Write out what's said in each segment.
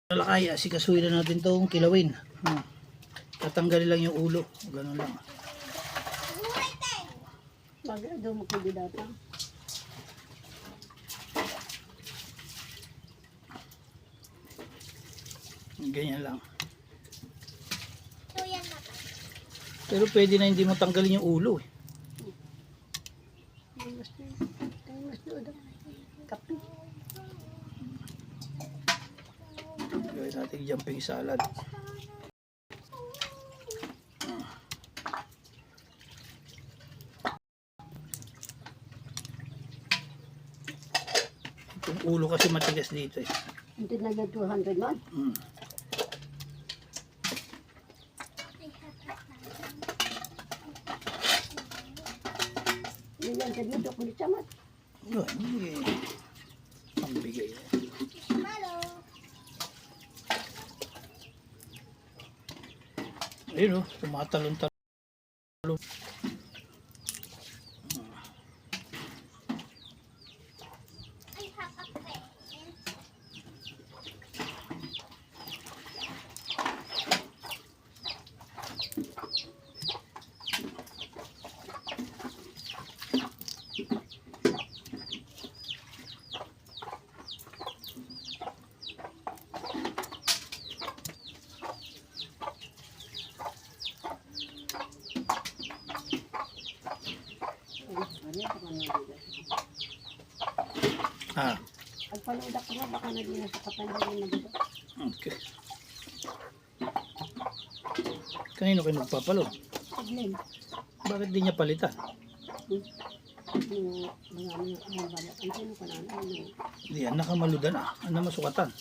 Lalakay, asikasuhin na natin itong kilawin. Tatanggalin lang yung ulo. Ganun lang. Magado mo ko dito. Ganyan lang. Pero pwede na hindi mo tanggalin yung ulo eh. Gawin natin jumping salad. Yung ulo kasi matigas dito eh. Hindi na yung 200 man. Yan sa dito kulit samat. Yun, ang bigay. Ayun o, tumatalon-talon. Pagpanood ako nga, baka na din nasa kapandarin na dito. Okay. Kanino kayo magpapalo? Paglim. Bakit di niya palitan? Hindi yan, nakamaludan ah. Ano masukatan?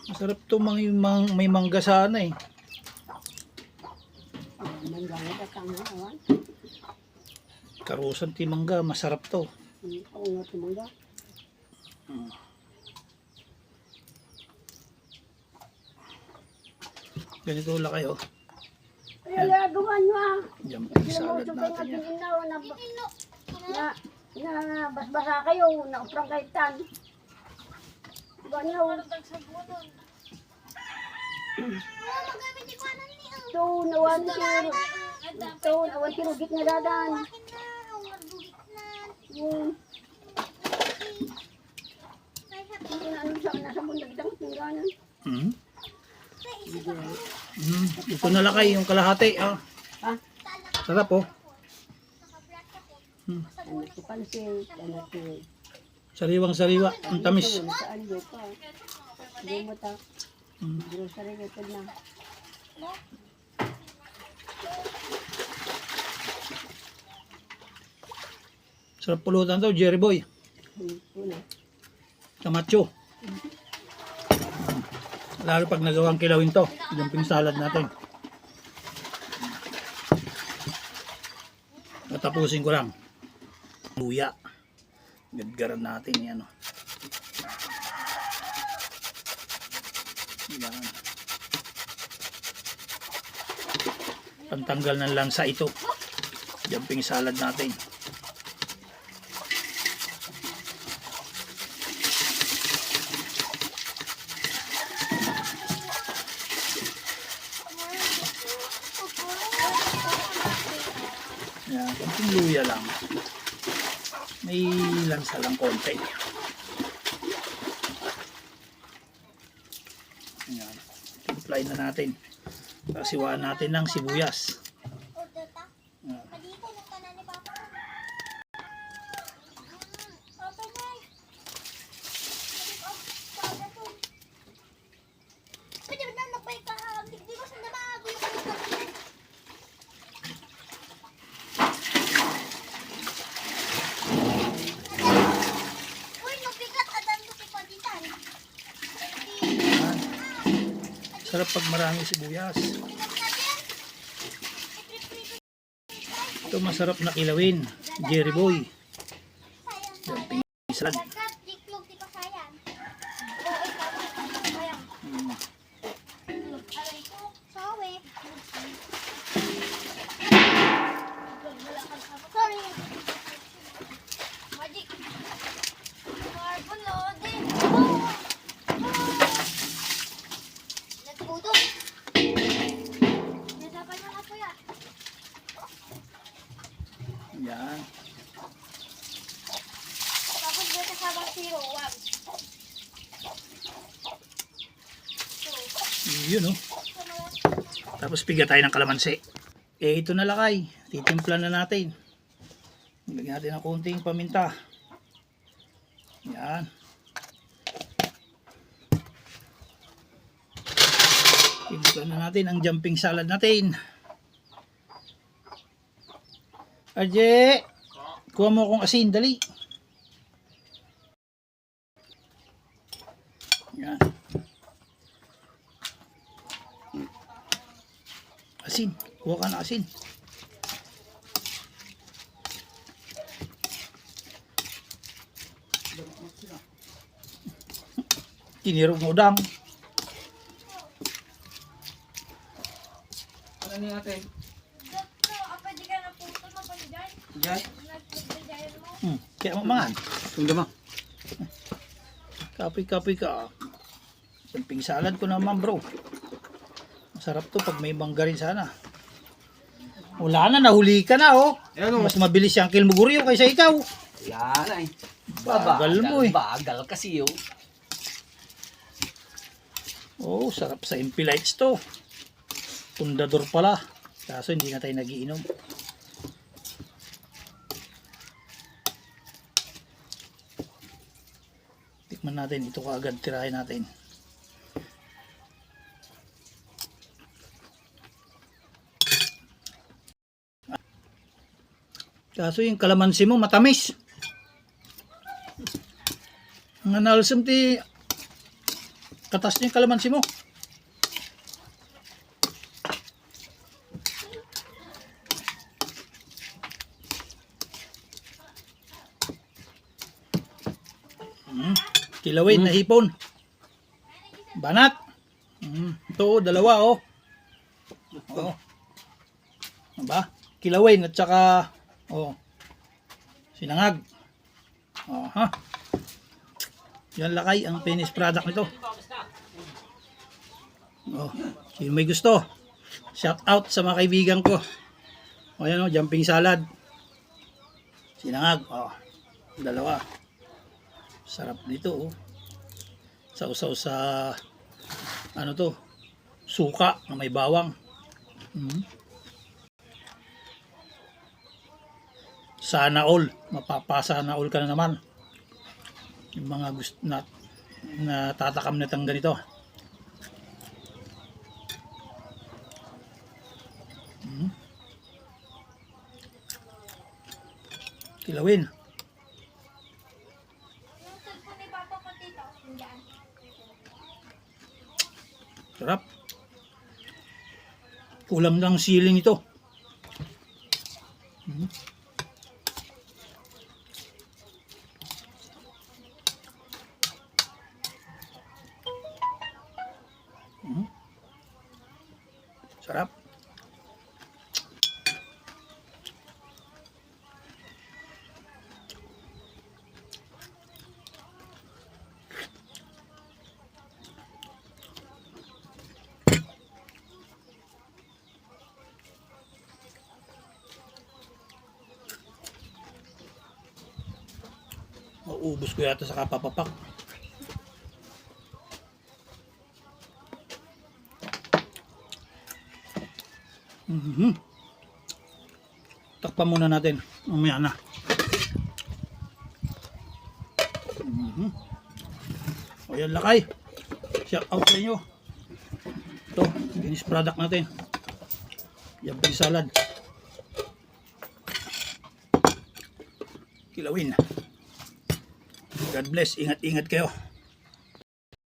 Masarap to may mangga sana eh. Karusan ti mangga, masarap to. Oo nga ti mangga. Ganito lang kayo. Ay, gagawa nyo ah. Jumping salad natin yan. Na basbasa kayo, nauprang kayo tan. Ganyaw. Ito, nawan kiro. Ito, nawan kiro git na dadan. Yung ano sa nasa bundag itang tingganan. Ito na lang kayo yung kalahati. Oh. Ha? Sarap oh. Ano ito pansin, ano ito. Sariwang sariwa, ang tamis. Saan doon pa? Hindi mo ta. Grocery ito na. Sarap pulutan to, Jerry Boy. Camacho. Lalo pag nagawang kilawin to, jumping salad natin. Tatapusin ko lang. Luya. Gadgaran natin yan. Yan. Pantanggal ng lansa ito. Jumping salad natin. Yan, konting luya lang. May lansa lang konti. Yan. Apply na natin. Kasiwaan natin ng sibuyas. Yan. Sarap pag maraming sibuyas. Ito masarap na kilawin. Jerry Boy. Jumping salad. Sorry. Magic. Marble. Yun oh. Tapos piga tayo ng kalamansi. Eh ito na lakay. Titimpla na natin. Lagyan natin ng konting paminta. Yan. Timpla na natin ang jumping salad natin. Arje, kuha mo akong asin, dali. Yan. Asin, kuha ka na asin. Kinirog mo dam. Ano niya natin? Diyan? Kaya mamangan. Tunda mo. Kapoy-kapoy ka. Jumping salad ko naman bro. Masarap to pag may bangga rin sana. Wala na, nahuli ka na oh. Ayan, oh. Mas mabilis yung kilmuguryo kaysa ikaw. Yan ay. Bagal mo eh. Bagal kasi yun. Oh, sarap sa MP Lights to. Pundador pala. Kaso hindi na tayo nagiinom. Tikman natin. Ito kaagad tirahin natin. Kaso yung kalamansi mo matamis. Ang analsam ti katas niya yung kalamansi mo. Kilawin na hipon. Banat. Ito, dalawa oh. Oh. Aba? Kilawin at saka oh. Sinangag. Oh, ha. Yan lakay ang finished product nito. Oh, sino may gusto? Shout out sa mga kaibigan ko. O yan oh, jumping salad. Sinangag. Oh, dalawa. Sarap dito oh. Sausaw sa ano to? Suka na may bawang. Sana all. Mapapasana all ka na naman. Yung mga gusto na tatakam na tang ganito. Kilawin. Sarap. Kulang lang siling ito. Sarap. Maubos ko yata sa kapapapak. Takpan muna natin. Mamaya na. O yan lakay. Shout out sa inyo. Ito, finished product natin. Jumping salad. Kilawin. God bless. Ingat-ingat kayo.